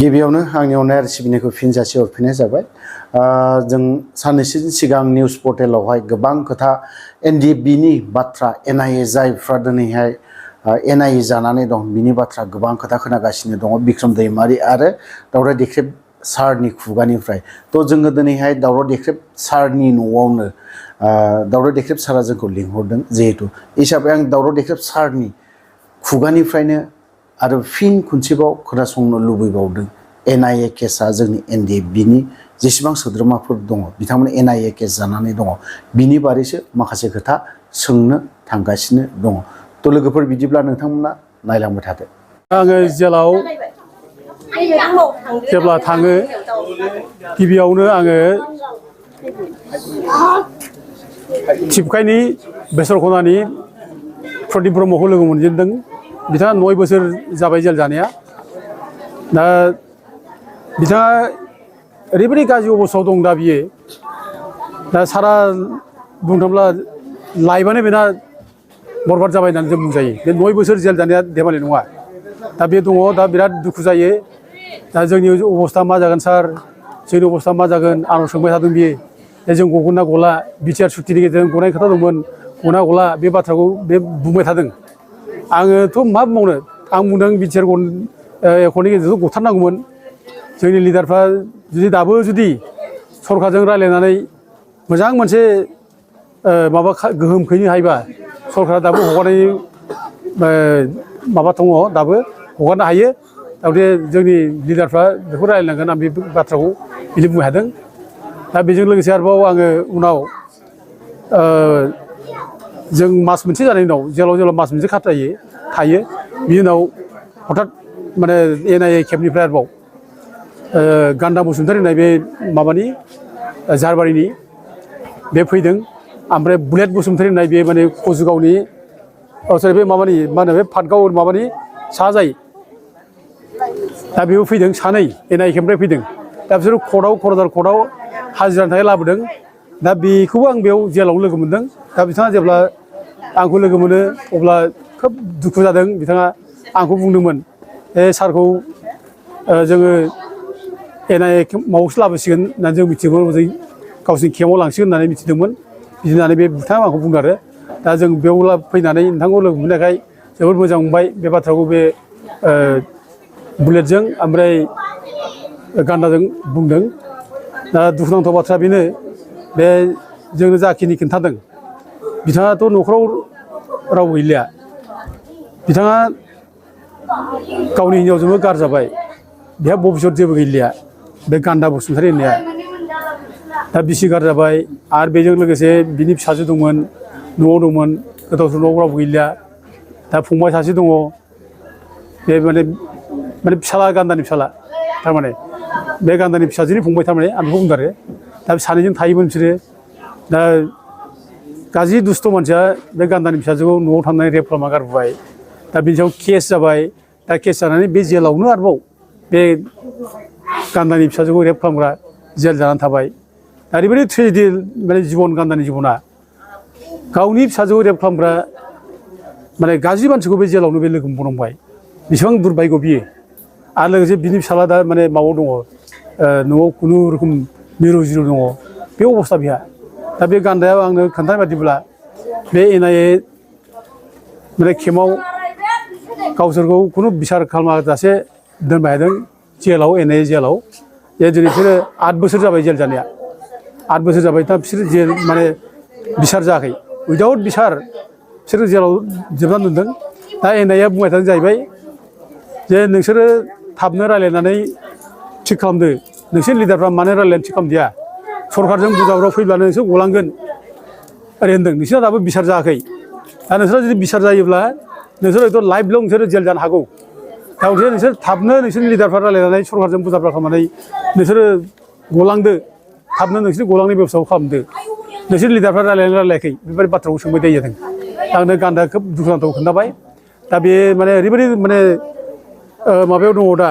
गिबियावनो आंनि अननाय आरो सिबिनायखौ फिन जासि हरफिननाय जाबाय। जों साननैसो सिगां निउस पर्टेलावहाय गोबां खोथा एनडिएफबिनि बाथ्रा एनआइए जायफ्रा दिनैहाय एनआइए जानानै दं बिनि बाथ्रा गोबां खोथा खोनागासिनो दङ बिक्रम दैमारि आरो दावराव देख्रेब सारनि खुगानिफ्राय। थ' जोङो दिनैहाय दावराव देख्रेब सारनि न'आवनो दावराव देख्रेब सारा जोंखौ लिंहरदों जिहेतु हिसाबै आं दावराव देख्रेब सारनि खुगानिफ्रायनो आरो फिन खनसेबाव खोनासंनो लुबैबावदों। एनआइए केसआ जोंनि एनडिएफबिनि जेसेबां सोद्रोमाफोर दङ बिथांमोन एनआइए केस जानानै दङ बिनि बारैसो माखासे खोथा सोंनो थांगासिनो दङ। थ' लोगोफोर बिदिब्ला नोंथांमोना नायलांबाय थादो। आङो जेलाव जेब्ला थाङो गिबियावनो आङो थिपकाइनि बेसरखनानि प्रदीप ब्रह्मखौ लोगो मोनजेनदों। बिथाङा 9 बोसोर जाबाय जेल जानाया। दा बिथाङा ओरैबायदि गाज्रि अबस्थायाव दं दा बियो। दा सारा बुंनो थाङोब्ला लाइफआनो बेना बरबाद जाबाय होननानै जों बुंजायो। बे 9 बोसोर जेल जानाया धेमालि नङा। दा बे दङ, दा बिराद दुखु जायो। दा जोंनि अबस्था मा जागोन सार, जोंनि अबस्था मा जागोन आंनाव सोंबाय थादों बियो। जों गगोन ना गला, बिटिआर सुक्तिनि गेजेरजों गनाय खोथा दंमोन, गना गला बे बाथ्राखौ बे बुंबाय थादों। आङोथ' मा बुंबावनो, आं बुंदों बिटिआर एकर्डनि गेजेरजों गथारनांगौमोन। जोंनि लिडारफ्रा दाबो जुदि सरकारजों रायज्लायनानै मोजां मोनसे माबा गोहोम खोख्लैनो हायोबा, सरकारा दाबो हगारनायनि माबा दङ, दाबो हगारनो हायो। दाउदे जोंनि लिडारफ्रा बेखौ रायज्लायनांगोन, आं बे बाथ्राखौ बिदि बुंनो हादों। दा बेजों लोगोसे आरोबाव आङो उनाव जों मास मोनसे जानायनि उनाव जेलाव मास मोनसे थायो। बिनि उनाव हठात माने एनआइए केम्पनिफ्राय आरोबाव गान्दा बसुमतारी होननाय बे माबानि झारबारिनि बे फैदों। ओमफ्राय बुलेट बसुमतारी होननाय बे माने कसुगावनि सरि बे माबानि मा होनो बे पाटगाव माबानि साहा जायो। दा बेबो फैदों, सानै एनआइए केम्पनिफ्राय फैदों। दा बिसोर क'क्राझार कर्टआव हाजिरानि थाखाय लाबोदों। दा बेखौबो आं बेयाव जेलाव लोगो मोनदों। दा बिथाङा जेब्ला आंखौ लोगो मोनो अब्ला खोब दुखु जादों। बिथाङा आंखौ बुंदोंमोन, सारखौ जोङो एनआइए माबायावसो लाबोसिगोन होननानै जों मिथिदोंमोन, ओजों गावसिनि केम्पआव लांसिगोन होननानै मिथिदोंमोन। बिदि होननानै बे बिथाङा आंखौ बुंदों आरो। दा जों बेयाव फैनानै नोंथांखौ लोगो मोननायखाय जोबोद मोजां मोनबाय। बे बाथ्राखौ बे बुलेटजों ओमफ्राय गान्दाजों बुंदों। दा दुखुनांथाव बाथ्रा बेनो, बे जोंनो जाखिनि खिन्थादों बिथाङाथ' न'खराव रावबो गैलिया। बिथाङा गावनि हिनजावजोंबो गारजाबाय, बेहा भबिसत जेबो गैलिया बे गान्दा बसुमतारी होननाया। दा बिसि गारजाबाय आरो बेजों लोगोसे बिनि फिसाजो दंमोन, न'आव दंमोन, गोदाव सोराव रावबो गैलिया। दा फंबाय सासे दङ, बे माने फिसाला, गान्दानि फिसाला थारमाने, बे गान्दानि फिसाजोनि फंबाय थारमाने, आं बेखौ बुंदों आरो। दा सानैजों थायोमोन बिसोरो। दा गाज्रि दुस्थ' मानसिया बे गान्दानि फिसाजोखौ न'आव थांनानै रेप खालामना गारबोबाय। दा बिनि सायाव केस जाबाय। दा केस जानानै बे जेलावनो आरोबाव बे गान्दानि फिसाजोखौ रेप खालामग्रा जेल जानानै थाबाय। दा ओरैबायदि ट्रेजेडि माने जिबन गान्दानि जिबना, गावनि फिसाजोखौ रेप खालामग्रा माने गाज्रि मानसिखौ बे जेलावनो बे लोगो मोनबावनांबाय। बेसेबां दुर्भाग्य बियो। आरो लोगोसे बिनि फिसाला दा माने माबायाव दङ, न'आव खुनुरुखुम मिरु जिरु दङ, बे अबस्था बिहा। दा बे गान्दाया आंनो खोन्थानाय बादिब्ला बे एनआइए माने केम्पआव गावसोरखौ खुनु बिसार खालामाजासे दोनबाय थादों जेलाव, एनआइए जेलाव। जे दिनै बिसोरो 8 बोसोर जाबाय जेल जानाया। 8 बोसोर जाबाय। दा बिसोरो जेल माने बिसार जायाखै, उइदाउट बिसार बिसोरो जेलाव जोबनानै दोनदों। दा एनआइएआ बुंबाय थादों जाहैबाय जे नोंसोरो थाबनो रायज्लायनानै थिग खालामदो, नोंसोर लिडारफ्रा मानो रायज्लायनानै थिग खालामदिया, सरकारजों बुजावराव फैब्लानो नोंसोर गलांगोन ओरै होनदों। नोंसोरना दाबो बिसार जायाखै। दा नोंसोरा जुदि बिसार जायोब्ला नोंसोरो हयथ' लाइफ लं नोंसोरो जेल जानो हागौ। दा नोंसोर थाबनो नोंसोरनि लिडारफ्रा रायज्लायनानै सरकारजों बुजाफ्रा खालामनानै नोंसोरो गलांदो, थाबनो नोंसोर गलांनाय बेब'स्थाखौ खालामदो। नोंसोर लिडारफ्रा रायज्लायाखै बेबायदि बाथ्राखौ सोंबाय थायो जादों। आंनो गान्दा खोब दुखुनांथाव खोन्थाबाय। दा बे माने ओरैबायदि माने माबायाव दङ, दा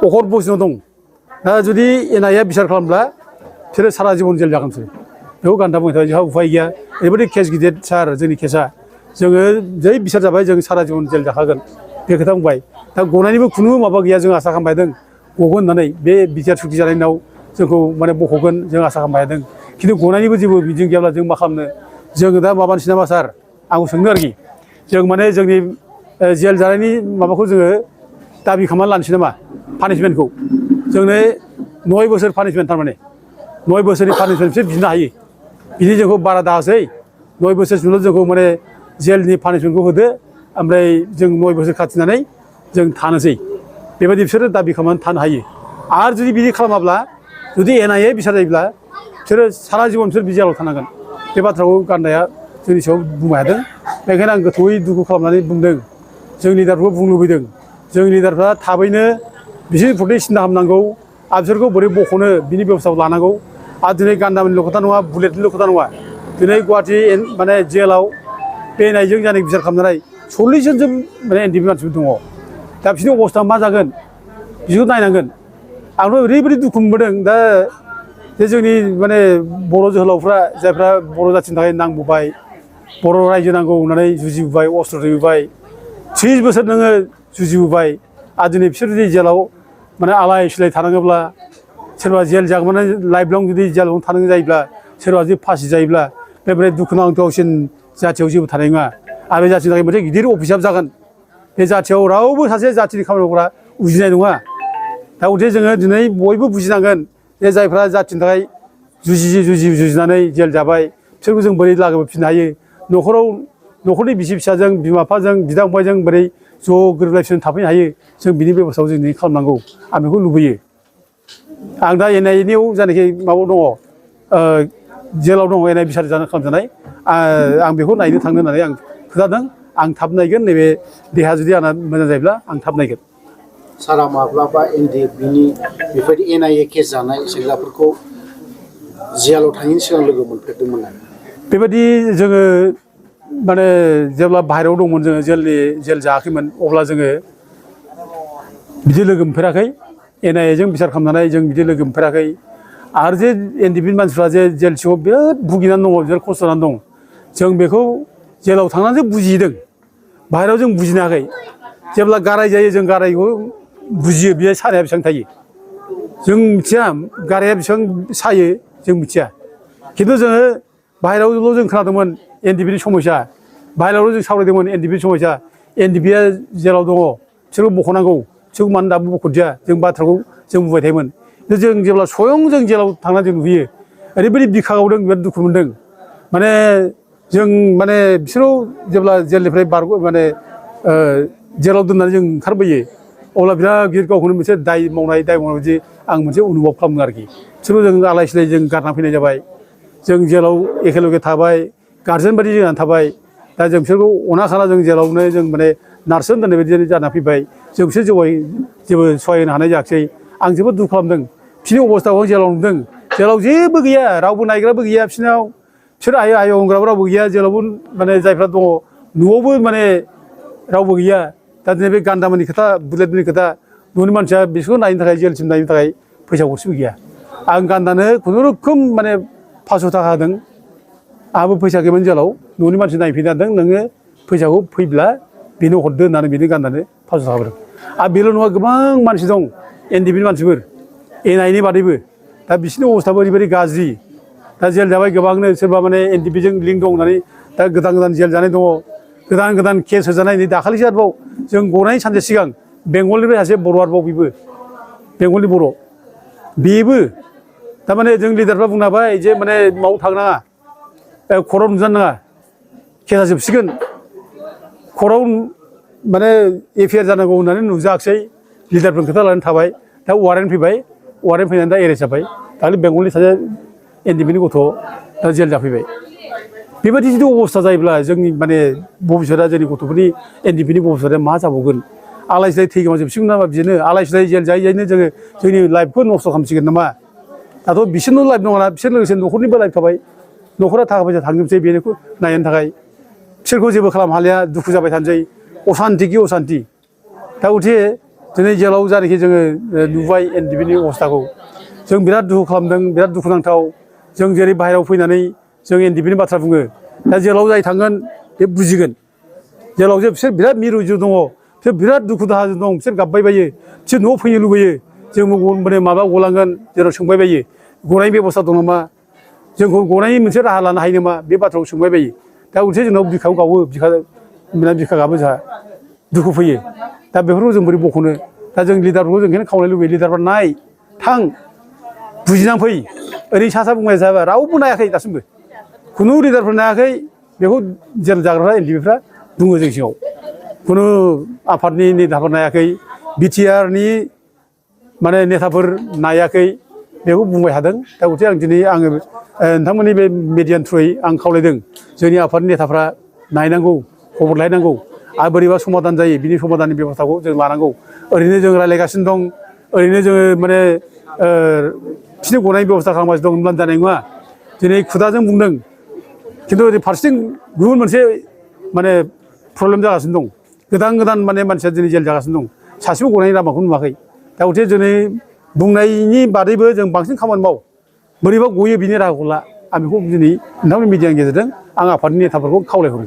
अखर बसिनाव दं। दा जुदि एनआइएआ बिसार खालामब्ला बिसोरो सारा जिबन जेल जागोन। बिसोरो बेखौ गान्दा बुंबाय थाबाय, जोंहा उफाय गैया, ओरैबायदि केस गिदिर सार जोंनि केसा, जोङो जै बिसार जाबाय जों सारा जिबन जेल जाखागोन। बे खोथा बुंबाय दा गनायनिबो खुनु माबा गैया जों आसा खालामबाय दं गगोन होननानै बे बिटिआर सुक्ति जानायनि उनाव जोंखौ माने बख'गोन जों आसा खालामबाय दं खिन्थु गनायनिबो जेबो मिजिं गैयाब्ला जों मा खालामनो जोङो दा माबानोसै नामा सार आंखौ सोंनो आरोखि जों माने जोंनि जेल जानायनि माबाखौ जोङो दाबि खालामनानै लानोसै नामा पानिशमेन्टखौ जोंनो 9 बोसोर पानिशमेन्ट थारमाने 9 बोसोरनि पानिशमेन्टसो बिनो हायो बिदि जोंखौ बारा दाहोसै 9 बोसोरसिमल' जोंखौ माने जेलनि पानिशमेन्टखौ होदो ओमफ्राय जों 9 बोसोर खाथिनानै जों थानोसै बेबायदि बिसोरो दाबि खालामनानै थानो हायो आरो जुदि बिदि खालामाब्ला जुदि एनआइए बिसार जायोब्ला बिसोरो सारा जिबन बिसोर जेलाव थानांगोन बे बाथ्राखौ गान्दाया जोंनि सायाव बुंनो हादों बेखायनो आं गोथौयै दुखु खालामनानै बुंदों जोंनि लिडारफोरखौ बुंनो लुबैदों जोंनि लिडारफ्रा थाबैनो बिसोरनि प्रति सिन्था खालामनांगौ आरो बिसोरखौ बोरै बख'नो बिनि बेब'स्थाखौ लानांगौ आरो दिनै गान्दामनिल' खोथा नङा बुलेटनिल' खोथा नङा दिनै गुवाहाटि माने जेलाव पेनायजों जानाय बिसार खालामनाय 40 जनसो माने एनडिपि मानसिफोर दङ दा बिसोरनि अबस्था मा जागोन बिसोरखौ नायनांगोन आंथ' ओरैबायदि दुखु मोनबोदों दा जे जोंनि माने बर' जोहोलावफ्रा जायफ्रा बर' जाथिनि थाखाय नांबोबाय बर' रायजो नांगौ होननानै जुजिबोबाय अस्त्र दैबोबाय 30 बोसोर नोङो जुजिबोबाय आरो दिनै बिसोर जुदि जेलाव माने आलाय सिलाय थानाङोब्ला सोरबा जेल जागोन लाइफ लं जुदि जेलाव थानांगौ जायोब्ला सोरबा जुदि फासि जायोब्ला बेबायदि दुखुनांथावसिन जाथियाव जेबो थानाय नङा आरो बे जाथिनि थाखाय मोनसे गिदिर अभिशाप जागोन बे जाथियाव रावबो सासे जाथिनि खामानि मावग्रा उजिनाय नङा दा उथे जोङो दिनै बयबो बुजिनांगोन जे जायफ्रा जाथिनि थाखाय जुजिनानै जेल जाबाय बिसोरखौ जों बोरै लाबोफिननो हायो न'खराव न'खरनि बिसि फिसाजों बिमा बिफाजों बिदा फंबायजों बोरै ज' गोरोबलायफिननानै थाफैनो हायो जों बिनि बेब'स्थाखौ जों दिनै खालामनांगौ आं बेखौ लुबैयो आं दा एनआइएनियाव जानाखि माबायाव दङ जेलाव दङ एनआइ बिसार जानो खालामजानाय आं बेखौ नायनो थांनो होननानै आं खोथादों आं थाब नायगोन नैबे देहा जुदि आंना मोजां जायोब्ला आं थाब नायगोन सारा माब्लाबा एनडिएफबिनि बेबायदि एनआइए केस जानाय सेंग्राफोरखौ जेलाव थाङिनि सिगां लोगो मोनफेरदोंमोन आरो बेबायदि जोङो माने जेब्ला बाहेरायाव दंमोन जोङो जेल जायाखैमोन अब्ला जोङो बिदि लोगो मोनफेराखै एनआइएजों बिसार खालामनानै जों बिदि लोगो मोनफेराखै आरो जे एनडिएफबिनि मानसिफ्रा जे जेल सिङाव बिराद भुगिनानै दङ बिराद खस्थ' जानानै दं जों बेखौ जेलाव थांनानैसो बुजिदों बाहेरायाव जों बुजिनो हायाखै जेब्ला गाराय जायो जों गारायखौ बुजियो बेयो सानाया बेसेबां थायो जों मिथिया गाराया बेसेबां सायो जों मिथिया खिन्थु जोङो बाहेरायावल' जों खोनादोंमोन एनडिएफबिनि समस्या बाहेरायावल' जों सावरायदोंमोन एनडिएफबिनि समस्या एनडिएफबिया जेलाव दङ बिसोरखौ बख'नांगौ बिसोरखौ मानो दाबो बख'दिया जों बाथ्राखौ जों बुंबाय थायोमोन जों जेब्ला स्वयं जों जेलाव थांनानै जों नुयो ओरैबायदि बिखा गावदों बिराद दुखु मोनदों माने जों माने बिसोराव जेब्ला जेलनिफ्राय माने जेलाव दोननानै जों ओंखारबोयो अब्ला बिराद गिदिर गावखौनो मोनसे दाय मावनाय बायदि आं मोनसे अनुभब खालामो आरोखि बिसोरखौ जों आलाय सिलाय जों गारना फैनाय जाबाय जों जेलाव एखेलगे थाबाय गारजेन बायदि जानानै थाबाय दा जों बिसोरखौ अना खाना जों जेलावनो जों माने नारसोन दोननाय बायदि जाना फैबाय जों बिसोर जेबो सहाय होनो हानाय जायाखिसै आं जोबोद दुखु खालामदों बिसोरनि अबस्थाखौ आं जेलाव नुदों जेलाव जेबो गैया रावबो नायग्राबो गैया बिसोरनाव बिसोर आय होनग्राबो रावबो गैया जेलावबो माने जायफ्रा दङ न'आवबो माने रावबो गैया दा दिनै बे गान्दामोननि खोथा बुलेटनि खोथा न'नि मानसिया बिसोरखौ नायनो थाखाय जेलसिम नायनो थाखाय फैसा गरसेबो गैया आं गान्दानो खुनुरुखुम माने 500 थाखा होदों आंहाबो फैसा गैयामोन जेलाव न'नि मानसि नायफैनो हादों नोङो फैसाखौ फैब्ला बेनो हरदो होननानै बेनो गान्दानो 500 थाखा होदों आरो बेल' नङा गोबां मानसि दं एनडिएफबिनि मानसिफोर एनआइएनि बादैबो दा बिसोरनि अबस्थाबो ओरैबायदि गाज्रि दा जेल जाबाय गोबांनो सोरबा माने एनडिएफबिजों लिंक दं होननानै दा गोदान जेल जानाय दङ गोदान केस होजानाय नै दाखालिसो आरोबाव जों गनायनि सानसे सिगां बेंगलनिफ्राय सासे बर' आरोबाव बेबो बेंगलनि बर' बेबो थारमाने जों लिडारफ्रा बुंनो हाबाय जे माने माव थांनाङा खराव नुजानो नाङा केसा जोबसिगोन खराव माने एफआइआर जानांगौ होननानै नुजायाखिसै लिडारफोरनि खोथा लानानै थाबाय दा वारेन्ट फैबाय वारेन्ट फैनानै दा एरेस्ट जाबाय दाखालि बेंगलनि सासे एनडिएफबिनि गथ' दा जेल जाफैबाय बेबायदि जुदि अबस्था जायोब्ला जोंनि माने भबिसतआ जोंनि गथ'फोरनि एनडिएफबिनि भबिसतआ मा जाबावगोन आलाय सिलाय थैगोमा जोबसिगोन नामा बिदिनो आलाय सिलाय जेल जायै जायैनो जोङो जोंनि लाइफखौ नस्थ' खालामसिगोन नामा दाथ' बिसोरनो लाइफ नङाना बिसोर लोगोसे न'खरनिबो लाइफ थाबाय न'खरा थाखा फैसा थांजोबसै बेनिखौ नायनो थाखाय बिसोरखौ जेबो खालामनो हालिया दुखु जाबाय थानोसै असान्ति कि असान्ति दा उथे दिनै जेलाव जानाखि जोङो नुबाय एनडिएफबिनि अबस्थाखौ जों बिराद दुखु खालामदों बिराद दुखुनांथाव जों जेरै बाहेरायाव फैनानै जों एनडिएफबिनि बाथ्रा बुङो दा जेलाव जाय थांगोन बे बुजिगोन जेलाव जे बिसोर बिराद मिरु जिउ दङ बिसोर बिराद दुखु दाहाजों दं बिसोर गाबबाय बायो बिसोर न'आव फैनो लुबैयो जोंबो माने माबा गलांगोन जेराव सोंबाय बायो गनायनि बेबस्था दं नामा जोंखौ गनायनि मोनसे राहा लानो हायो नामा बे बाथ्राखौ सोंबाय बायो दा उलथे जोंनाव बिखायाव गावो बिखा गाबो जोंहा दुखु फैयो दा बेफोरखौ जों बोरै बख'नो दा जों लिडारफोरखौ जों ओंखायनो खावलायनो लुबैयो लिडारफ्रा नाय थां बुजिनानै फै ओरै सा बुंबाय जाबा रावबो नायाखै दासिमबो खुनु लिडारफोर नायाखै बेखौ जेल जाग्राफ्रा एनडिएफफ्रा बुङो जों सिगाङाव खुनु आफादनि नेताफोर नायाखै बिटिआरनि माने नेताफोर नायाखै बेखौ बुंबाय थादों दा गथिखे आं दिनै आङो नोंथांमोननि बे मिडियानि थ्रुयै आं खावलायदों जोंनि आफादनि नेताफ्रा नायनांगौ खबर लायनांगौ आरो बोरैबा समाधान जायो बिनि समाधाननि बेब'स्थाखौ जों लानांगौ ओरैनो जों रायज्लायगासिनो दं ओरैनो जोङो माने बिसोरनि गनायनि बेब'स्था खालामगासिनो दं होनब्लानो जानाय नङा दिनै खुदाजों बुंदों खिन्थु ओरै फारसेथिं गुबुन मोनसे माने प्रब्लेम जागासिनो दं गोदान माने मानसिया दिनै जेल जागासिनो दं सासेबो गनायनि लामाखौ नुवाखै दा गथिखे दिनै बुंनायनि बादैबो जों बांसिन खामानि माव बोरैबा गयो बिनि राहाखौ ला आं बेखौ दिनै नोंथांमोननि मिडियानि गेजेरजों आं आफादनि नेताफोरखौ खावलायहरो